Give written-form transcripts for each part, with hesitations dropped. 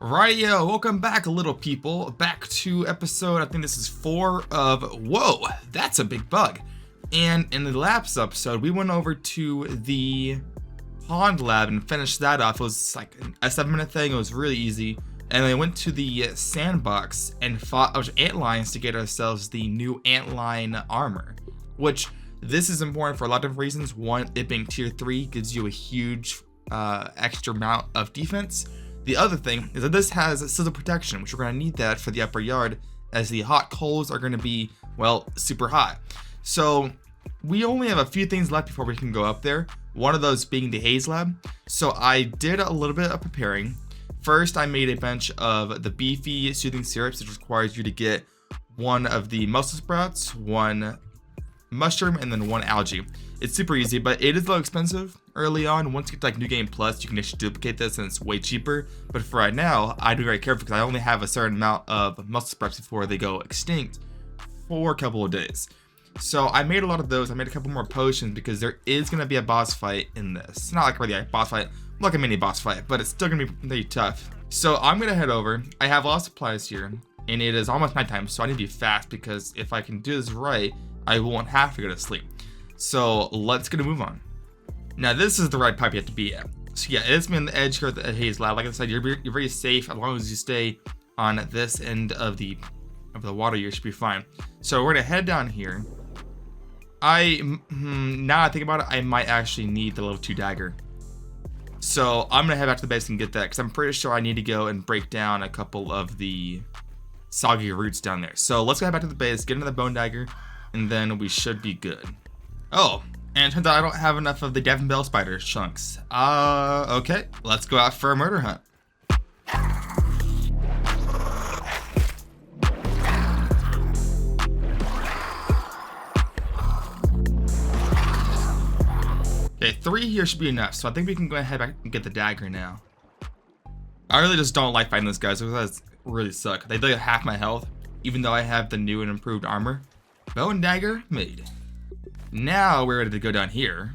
Rightio, welcome back, little people. Back to episode, I think this is 4 of Whoa, that's a big bug. And in the last episode, we went over to the pond lab and finished that off. It was like a 7-minute thing, it was really easy. And then we went to the sandbox and fought a bunch of antlions to get ourselves the new antlion armor. Which, this is important for a lot of different reasons. One, it being tier 3 gives you a huge extra amount of defense. The other thing is that this has sizzle protection, which we're going to need that for the upper yard, as the hot coals are going to be, well, super hot. So we only have a few things left before we can go up there. One of those being the haze lab. So I did a little bit of preparing. First, I made a bunch of the beefy soothing syrups, which requires you to get one of the mussel sprouts, one mushroom, and then one algae. It's super easy, but it is a little expensive early on. Once you get to like New Game Plus, you can actually duplicate this and it's way cheaper. But for right now, I do very careful because I only have a certain amount of mussel sprouts before they go extinct for a couple of days. So I made a lot of those. I made a couple more potions because there is going to be a boss fight in this. It's not like really a boss fight, like a mini boss fight, but it's still going to be pretty tough. So I'm going to head over. I have a lot of supplies here and it is almost nighttime, so I need to be fast because if I can do this right, I won't have to go to sleep. So let's get a move on. Now this is the right pipe you have to be at. So yeah, it's me on the edge here at the haze lab. Like I said, you're very safe as long as you stay on this end of the water. You should be fine. So we're gonna head down here. Now I think about it, I might actually need the level 2 dagger. So I'm gonna head back to the base and get that because I'm pretty sure I need to go and break down a couple of the soggy roots down there. So let's go head back to the base, get into the bone dagger, and then we should be good. Oh, and it turns out I don't have enough of the Devon Bell spider chunks. Okay, let's go out for a murder hunt. Okay, 3 here should be enough, so I think we can go ahead back and get the dagger now. I really just don't like fighting those guys because they really suck. They do half my health, even though I have the new and improved armor. Bow and dagger made. Now we're ready to go down here.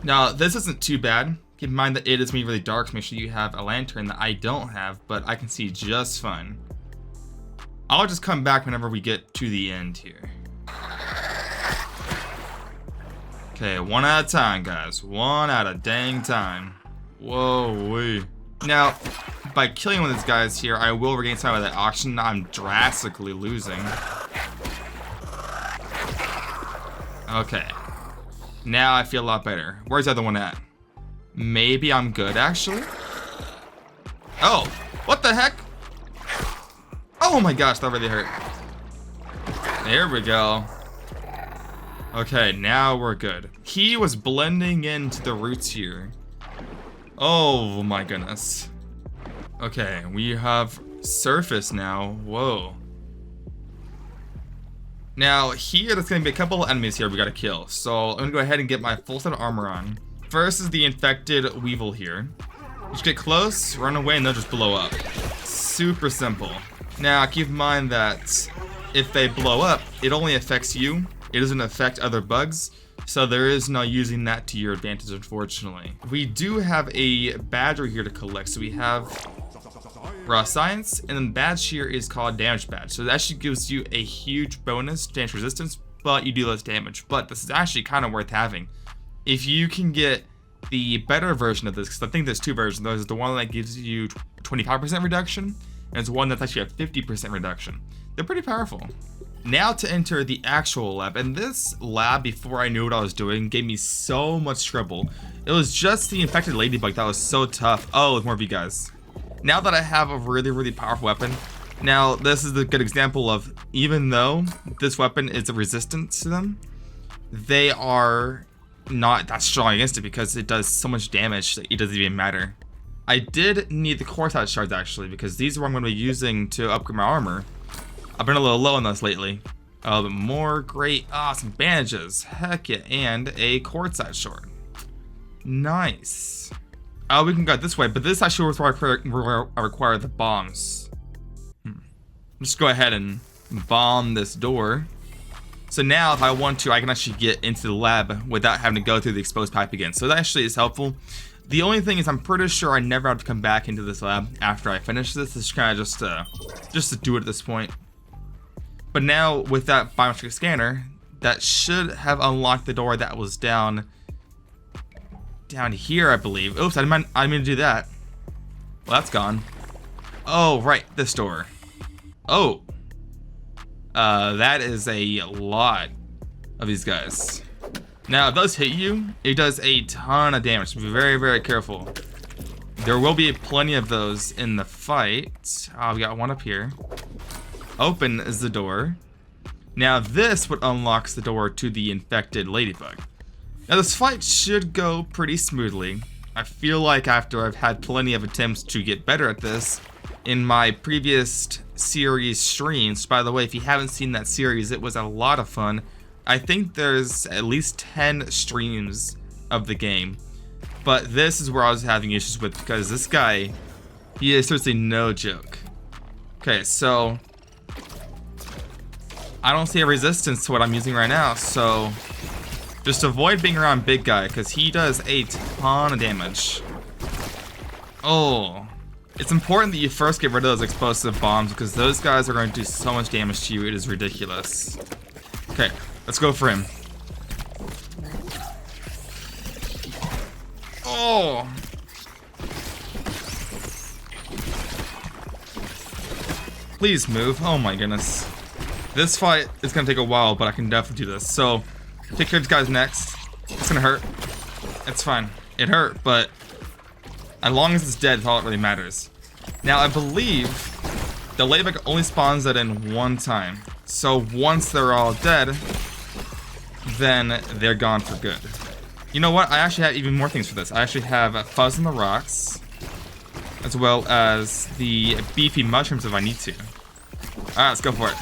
Now this isn't too bad. Keep in mind that it is going to be really dark, so make sure you have a lantern that I don't have, but I can see just fine. I'll just come back whenever we get to the end here. Okay, one at a time, guys. One at a dang time. Whoa-wee. Now, by killing one of these guys here, I will regain some of that oxygen I'm drastically losing. Okay. Now I feel a lot better. Where's the other one at? Maybe I'm good, actually? Oh, what the heck? Oh my gosh, that really hurt. There we go. Okay, now we're good. He was blending into the roots here. Oh my goodness. Okay, we have surface now. Whoa. Now here, there's gonna be a couple of enemies here we gotta kill. So I'm gonna go ahead and get my full set of armor on. First is the infected weevil here. Just get close, run away, and they'll just blow up. Super simple. Now keep in mind that if they blow up, it only affects you. It doesn't affect other bugs. So there is no using that to your advantage, unfortunately. We do have a badger here to collect. So we have raw science, and then badge here is called damage badge. So that actually gives you a huge bonus to damage resistance, but you do less damage. But this is actually kind of worth having. If you can get the better version of this, because I think there's 2 versions. There's the one that gives you 25% reduction, and there's one that's actually a 50% reduction. They're pretty powerful. Now to enter the actual lab, and this lab, before I knew what I was doing, gave me so much trouble. It was just the infected ladybug that was so tough. Oh, there's more of you guys. Now that I have a really powerful weapon, now this is a good example of, even though this weapon is resistant to them, they are not that strong against it because it does so much damage that it doesn't even matter. I did need the quartzite shards actually, because these are what I'm going to be using to upgrade my armor. I've been a little low on those lately. A little bit more, great, some bandages, heck yeah, and a quartzite shard. Nice. We can go this way, but this actually require the bombs. Just go ahead and bomb this door. So now if I want to, I can actually get into the lab without having to go through the exposed pipe again. So that actually is helpful. The only thing is I'm pretty sure I never have to come back into this lab after I finish this. It's kind of just to do it at this point. But now with that biometric scanner, that should have unlocked the door that was down here, I believe. Oops, I didn't mean to do that. Well, that's gone. Oh, right, this door. Oh. That is a lot of these guys. Now, it does hit you. It does a ton of damage. Be very, very careful. There will be plenty of those in the fight. We got one up here. Open is the door. Now, this what unlocks the door to the infected Ladybug. Now, this fight should go pretty smoothly. I feel like after I've had plenty of attempts to get better at this in my previous series streams. By the way, if you haven't seen that series, it was a lot of fun. I think there's at least 10 streams of the game. But this is where I was having issues with, because this guy, he is seriously no joke. Okay, so I don't see a resistance to what I'm using right now, so just avoid being around big guy, because he does a ton of damage. Oh, it's important that you first get rid of those explosive bombs, because those guys are going to do so much damage to you, it is ridiculous. Okay, let's go for him. Oh! Please move. Oh my goodness. This fight is gonna take a while, but I can definitely do this. So, take care of these guys next. It's gonna hurt. It's fine. It hurt, but as long as it's dead, it's all that really matters. Now, I believe the Ladybug only spawns that in one time. So once they're all dead, then they're gone for good. You know what? I actually have even more things for this. I actually have a Fuzz in the Rocks, as well as the beefy mushrooms if I need to. Alright, let's go for it.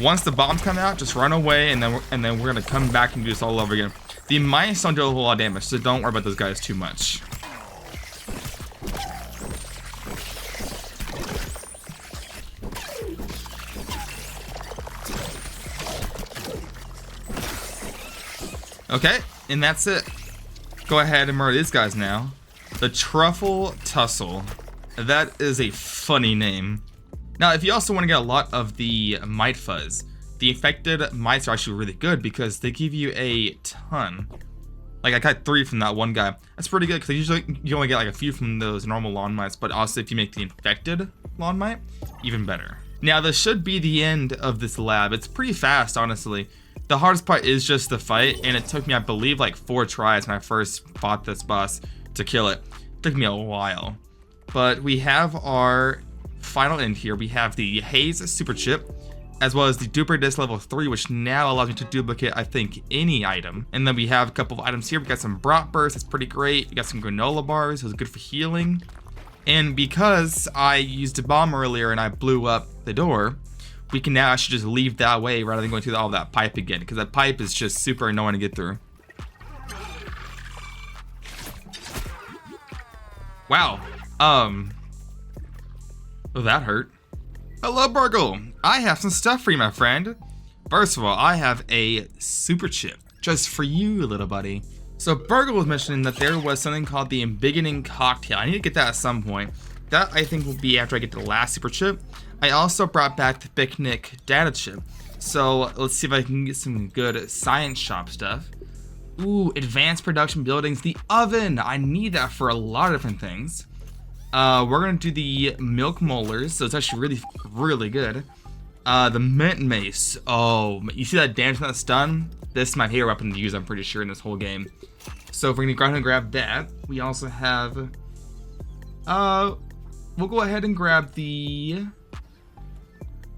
Once the bombs come out, just run away, and then we're gonna come back and do this all over again. The mice don't do a whole lot of damage, so don't worry about those guys too much. Okay, and that's it. Go ahead and murder these guys now. The Truffle Tussle. That is a funny name. Now, if you also want to get a lot of the Mite Fuzz, the infected mites are actually really good because they give you a ton. Like, I got 3 from that one guy. That's pretty good because usually you only get like a few from those normal lawn mites, but also if you make the infected lawn mite, even better. Now, this should be the end of this lab. It's pretty fast, honestly. The hardest part is just the fight, and it took me, I believe, like 4 tries when I first fought this boss to kill it. It took me a while. But we have our final end here. We have the Haze Super Chip, as well as the Duper Disc level 3, which now allows me to duplicate, I think, any item. And then we have a couple of items here. We got some Brat Burst, that's pretty great. We got some granola bars, so it's good for healing. And because I used a bomb earlier and I blew up the door, we can now actually just leave that way rather than going through all that pipe again, because that pipe is just super annoying to get through. Wow. Oh, that hurt. Hello, Burgle. I have some stuff for you, my friend. First of all, I have a super chip just for you, little buddy. So Burgle was mentioning that there was something called the Embiggening Cocktail. I need to get that at some point. That I think will be after I get the last super chip. I also brought back the Picnic Data Chip. So let's see if I can get some good science shop stuff. Ooh, advanced production buildings, the oven. I need that for a lot of different things. We're gonna do the milk molars, so it's actually really, really good. The mint mace. Oh, you see that damage that's done? This is my favorite weapon to use, I'm pretty sure, in this whole game. So if we're gonna go ahead and grab that, we also have, we'll go ahead and grab the,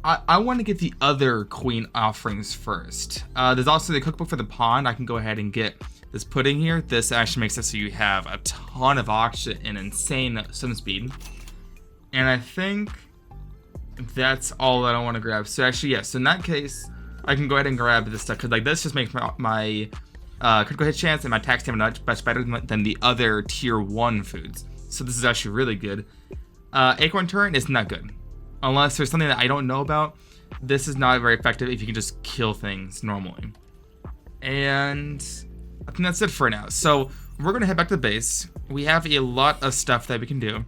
I want to get the other queen offerings first. There's also the cookbook for the pond. I can go ahead and get this pudding here. This actually makes it so you have a ton of oxygen and insane swim speed. And I think that's all that I want to grab. So actually, yes. So in that case, I can go ahead and grab this stuff because like this just makes my critical hit chance and my attack stamina much better than the other tier 1 foods. So this is actually really good. Acorn Turret is not good. Unless there's something that I don't know about, this is not very effective if you can just kill things normally. And I think that's it for now. So we're gonna head back to the base. We have a lot of stuff that we can do.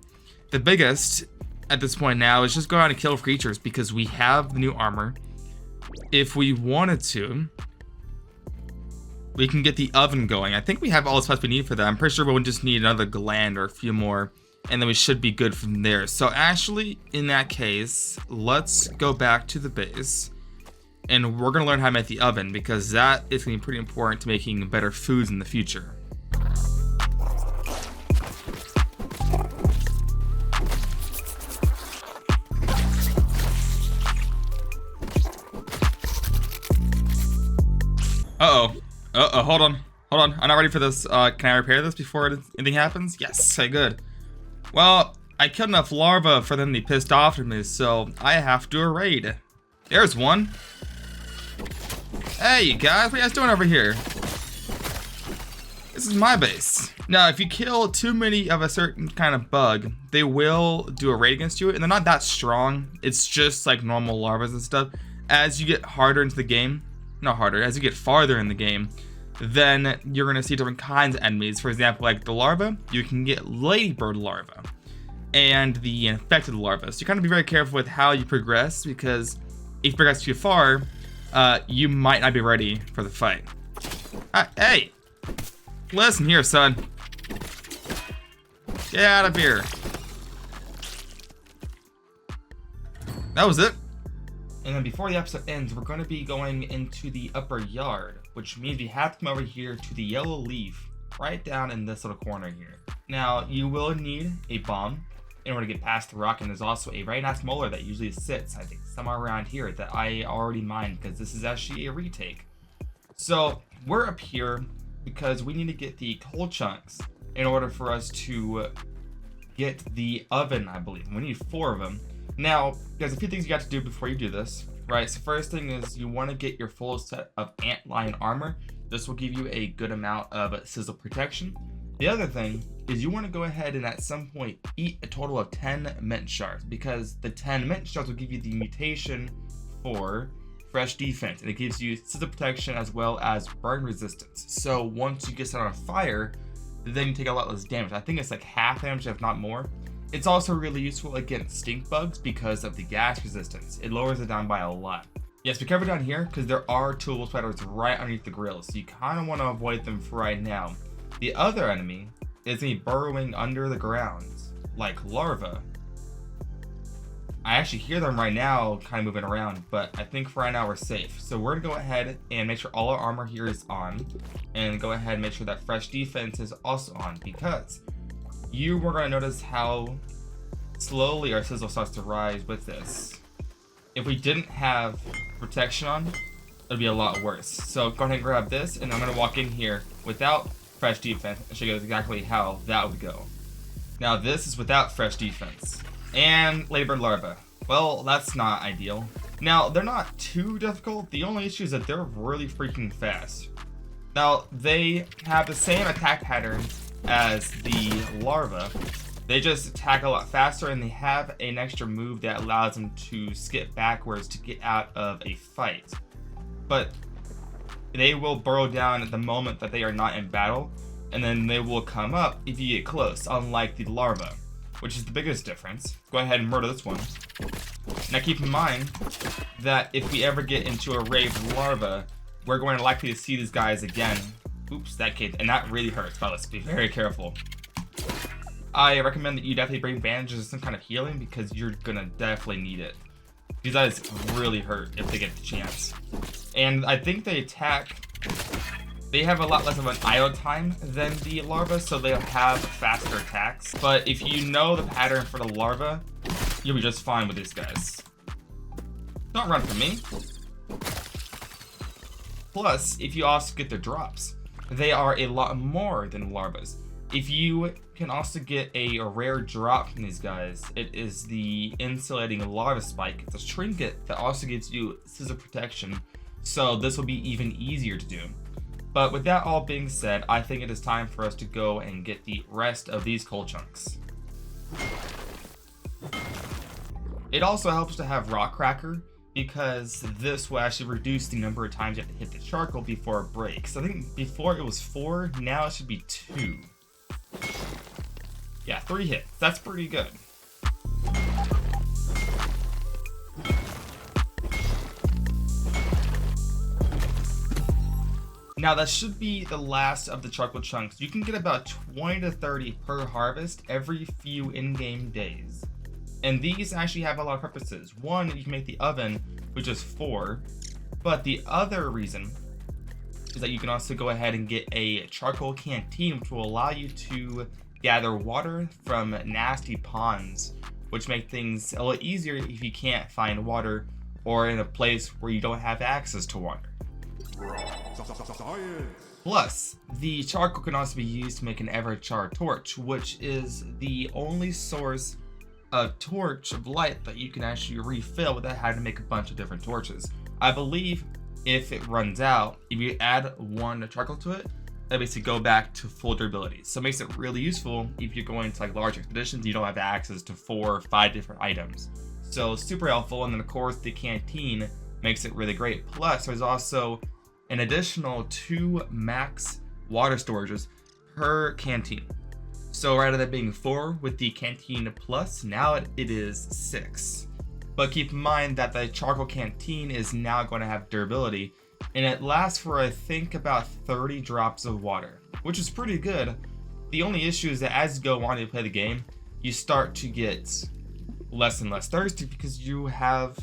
The biggest at this point now is just go out and kill creatures because we have the new armor. If we wanted to, we can get the oven going. I think we have all the stuff we need for that. I'm pretty sure we'll just need another gland or a few more, and then we should be good from there. So actually, in that case, let's go back to the base, and we're gonna learn how to make the oven because that is gonna be pretty important to making better foods in the future. Hold on. I'm not ready for this. Can I repair this before anything happens? Yes, okay, good. Well, I killed enough larvae for them to be pissed off at me, so I have to do a raid. There's one. Hey, you guys, what are you guys doing over here? This is my base. Now, if you kill too many of a certain kind of bug, they will do a raid against you, and they're not that strong. It's just like normal larvae and stuff. As you get harder into the game, not harder, as you get farther in the game, then you're gonna see different kinds of enemies. For example, like the larva, you can get ladybird larva and the infected larva. So you kind of be very careful with how you progress because if you progress too far, you might not be ready for the fight. Hey, listen here, son. Get out of here. That was it. And then before the episode ends, we're going to be going into the upper yard, which means we have to come over here to the yellow leaf right down in this little corner here. Now, you will need a bomb in order to get past the rock, and there's also a very nice molar that usually sits, I think, somewhere around here that I already mined because this is actually a retake. So, we're up here because we need to get the coal chunks in order for us to get the oven, I believe. We need 4 of them. Now, there's a few things you got to do before you do this, right? So first thing is you want to get your full set of antlion armor. This will give you a good amount of sizzle protection. The other thing is you want to go ahead and at some point eat a total of 10 mint shards because the 10 mint shards will give you the mutation for fresh defense, and it gives you sizzle protection as well as burn resistance. So once you get set on fire, then you take a lot less damage. I think it's like half damage, if not more. It's also really useful against stink bugs because of the gas resistance. It lowers it down by a lot. Yes, be careful down here because there are tool spiders right underneath the grill, so you kind of want to avoid them for right now. The other enemy is me burrowing under the ground, like larvae. I actually hear them right now kind of moving around, but I think for right now we're safe. So we're gonna go ahead and make sure all our armor here is on, and go ahead and make sure that fresh defense is also on because you were going to notice how slowly our sizzle starts to rise with this. If we didn't have protection on, it'd be a lot worse. So go ahead and grab this, and I'm going to walk in here without fresh defense and show you exactly how that would go. Now this is without fresh defense. And ladybird larva. Well, that's not ideal. Now, they're not too difficult. The only issue is that they're really freaking fast. Now, they have the same attack pattern as the larva. They just attack a lot faster, and they have an extra move that allows them to skip backwards to get out of a fight. But they will burrow down at the moment that they are not in battle, and then they will come up if you get close, unlike the larva, which is the biggest difference. Go ahead and murder this one. Now keep in mind that if we ever get into a raid with larva, we're going to likely to see these guys again. Oops, that kid, and that really hurts, but let's be very careful. I recommend that you definitely bring bandages or some kind of healing because you're gonna definitely need it. These guys really hurt if they get the chance. And I think they have a lot less of an idle time than the larva, so they'll have faster attacks. But if you know the pattern for the larva, you'll be just fine with these guys. Don't run from me. Plus, if you also get their drops, they are a lot more than larvas. If you can also get a rare drop from these guys, it is the insulating larva spike. It's a trinket that also gives you scissor protection, so this will be even easier to do. But with that all being said, I think it is time for us to go and get the rest of these coal chunks. It also helps to have rock cracker, because this will actually reduce the number of times you have to hit the charcoal before it breaks. I think before it was 4, now it should be 2. Yeah, 3 hits. That's pretty good. Now that should be the last of the charcoal chunks. You can get about 20 to 30 per harvest every few in-game days. And these actually have a lot of purposes. One, you can make the oven, which is 4. But the other reason is that you can also go ahead and get a charcoal canteen, which will allow you to gather water from nasty ponds, which make things a little easier if you can't find water or in a place where you don't have access to water. Plus, the charcoal can also be used to make an ever-char torch, which is the only source of torch of light that you can actually refill without having to make a bunch of different torches. I believe if it runs out, if you add 1 charcoal to it, that basically go back to full durability. So it makes it really useful if you're going to like large expeditions, you don't have access to 4 or 5 different items. So super helpful. And then of course the canteen makes it really great. Plus there's also an additional 2 max water storages per canteen. So rather than being 4 with the canteen plus, now it is 6. But keep in mind that the charcoal canteen is now going to have durability, and it lasts for I think about 30 drops of water, which is pretty good. The only issue is that as you go on to play the game, you start to get less and less thirsty because you have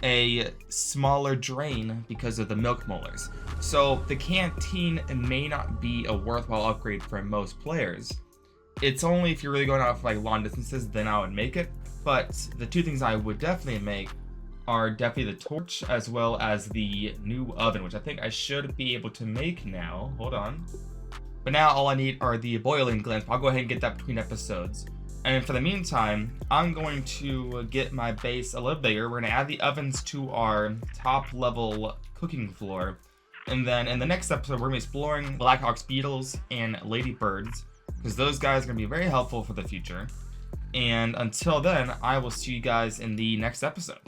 a smaller drain because of the milk molars. So the canteen may not be a worthwhile upgrade for most players. It's only if you're really going out for like long distances, then I would make it. But the 2 things I would definitely make are definitely the torch as well as the new oven, which I think I should be able to make now. Hold on. But now all I need are the boiling glands. I'll go ahead and get that between episodes. And for the meantime, I'm going to get my base a little bigger. We're going to add the ovens to our top level cooking floor. And then in the next episode, we're going to be exploring Blackhawks beetles and ladybirds, because those guys are going to be very helpful for the future. And until then, I will see you guys in the next episode.